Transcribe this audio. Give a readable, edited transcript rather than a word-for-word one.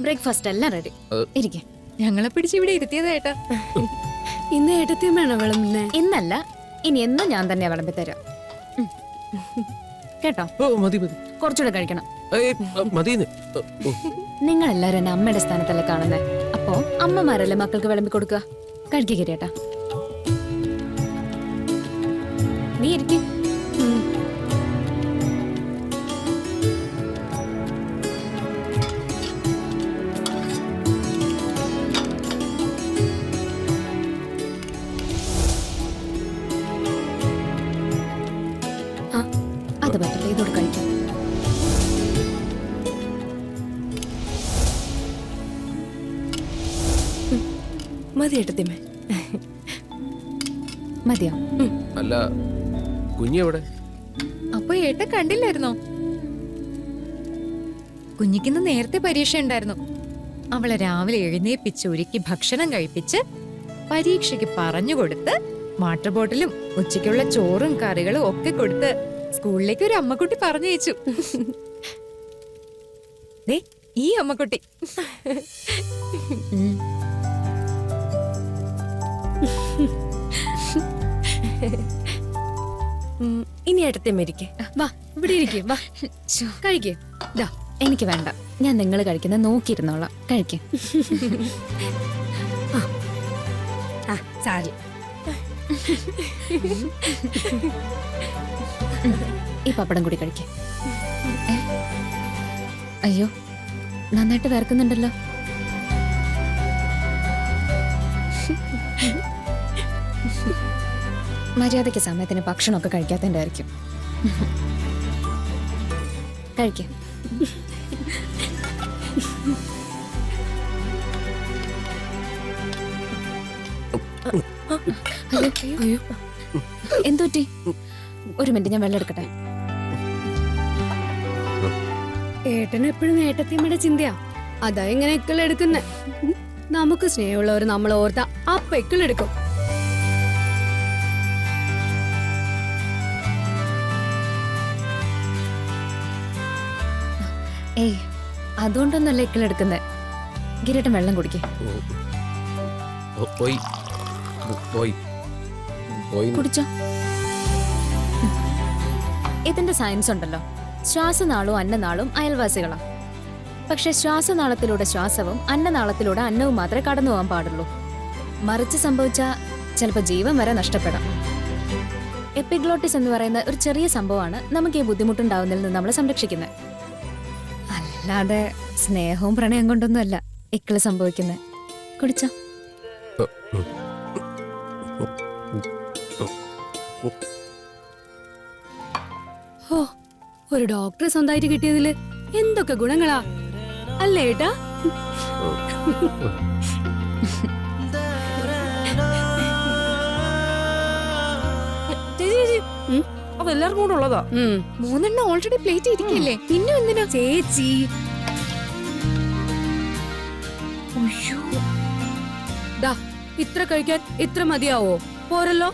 Breakfast എല്ലാം ready. ഇരിക്കെ. ഞങ്ങളെ പിടിച്ച് ഇവിടെ ഇരുത്തിയതേട്ടാ. ഇന്ന് ഏട്ടത്തിയമ്മയാണോ വിളമ്പുന്നേ? ഇന്നല്ല, ഇനി എന്നും ഞാൻ തന്നെ വിളമ്പി തരാം. കേട്ടോ? കുറച്ചുകൂടെ കഴിക്കണം. നിങ്ങൾ എല്ലാരും എന്നെ അമ്മയുടെ സ്ഥാനത്തല്ലേ കാണുന്നേ. അപ്പോ അമ്മമാരല്ലേ മക്കൾക്ക് വിളമ്പി കൊടുക്കുക. കഴിക്കേട്ടാ. നീ ഇരിക്കും. അത് പറ്റില്ല, ഇതോട് കഴിക്കാം. മതി ഏട്ടത്തിയമ്മേ. മതിയോ? അല്ല, കുഞ്ഞെവിടെ? അപ്പൊ ഏട്ടൻ കണ്ടില്ലായിരുന്നോ? കുഞ്ഞിക്കിന്ന് നേരത്തെ പരീക്ഷ ഉണ്ടായിരുന്നു. അവളെ രാവിലെ എഴുന്നേപ്പിച്ച് ഒരുക്കി ഭക്ഷണം കഴിപ്പിച്ച് പരീക്ഷയ്ക്ക് പറഞ്ഞുകൊടുത്ത് വാട്ടർ ബോട്ടിലും ഉച്ചയ്ക്കുള്ള ചോറും കറികളും ഒക്കെ കൊടുത്ത് സ്കൂളിലേക്ക് ഒരു അമ്മക്കുട്ടി പറഞ്ഞയച്ചു. ദേ ഈ അമ്മക്കുട്ടി. ഇനി ഏട്ടത്തിയമ്മ ഇരിക്കേ. വാ, ഇവിടെ ഇരിക്കേ. വാ, കഴിക്കേ. ദാ, എനിക്ക് വേണ്ട, ഞാൻ നിങ്ങൾ കഴിക്കുന്ന നോക്കിയിരുന്നോളാം. കഴിക്കേ. സാരി. ഈ പപ്പടം കൂടി കഴിക്കേ. അയ്യോ, നന്നായിട്ട് വരക്കുന്നുണ്ടല്ലോ. മര്യാദയ്ക്ക് സമയത്തിന് ഭക്ഷണമൊക്കെ കഴിക്കാത്തതിന്റെ ആയിരിക്കും. കഴിക്കേ. അയ്യോ, എന്തുപറ്റി? ഒരു മിനിറ്റ്, ഞാൻ വെള്ളം എടുക്കട്ടെ. ഏട്ടന് എപ്പോഴും ഏട്ടത്തിയമ്മയുടെ ചിന്തയാ. അതാ ഇങ്ങനെ ഇക്കളെടുക്കുന്നേ. നമുക്ക് സ്നേഹമുള്ളവർ നമ്മൾ ഓർത്ത അപ്പ ഇക്കളെടുക്കും. ഏയ്, അതുകൊണ്ടൊന്നല്ല ഇക്കളെടുക്കുന്നേ. ഗിരേട്ടൻ വെള്ളം കുടിക്കേ. കുടിച്ചോ. ഇതിന്റെ സയൻസ് ഉണ്ടല്ലോ. ശ്വാസനാളവും അന്നനാളവും അയൽവാസികളാ. പക്ഷെ ശ്വാസനാളത്തിലൂടെ ശ്വാസവും അന്നനാളത്തിലൂടെ അന്നവും മാത്രമേ കടന്നു പോകാൻ പാടുള്ളൂ. മറിച്ച് സംഭവിച്ച ചിലപ്പോൾ ജീവൻ വരെ നഷ്ടപ്പെടാം. എപ്പിഗ്ലോട്ടിസ് എന്ന് പറയുന്ന ഒരു ചെറിയ സംഭവമാണ് നമുക്ക് ഈ ബുദ്ധിമുട്ടുണ്ടാവുന്നതിൽ നിന്ന് നമ്മളെ സംരക്ഷിക്കുന്നത്. അല്ലാതെ സ്നേഹവും പ്രണയം കൊണ്ടൊന്നുമല്ല ഇക്കള് സംഭവിക്കുന്നത്. കുടിച്ചോ. ഓ, ഒരു ഡോക്ടറെ സ്വന്തമായിട്ട് കിട്ടിയതില് എന്തൊക്കെ ഗുണങ്ങളാ അല്ലേ ഏട്ടാ? അതെല്ലാവർക്കും കൂടെ ഉള്ളതാ. 3 എണ്ണം ഓൾറെഡി പ്ലേറ്റ് ഇരിക്കില്ലേ, പിന്നെ എന്തിനാ ചേച്ചി? ദാ, ഇത്ര കഴിക്കാൻ ഇത്ര മതിയാവോ? പോരല്ലോ.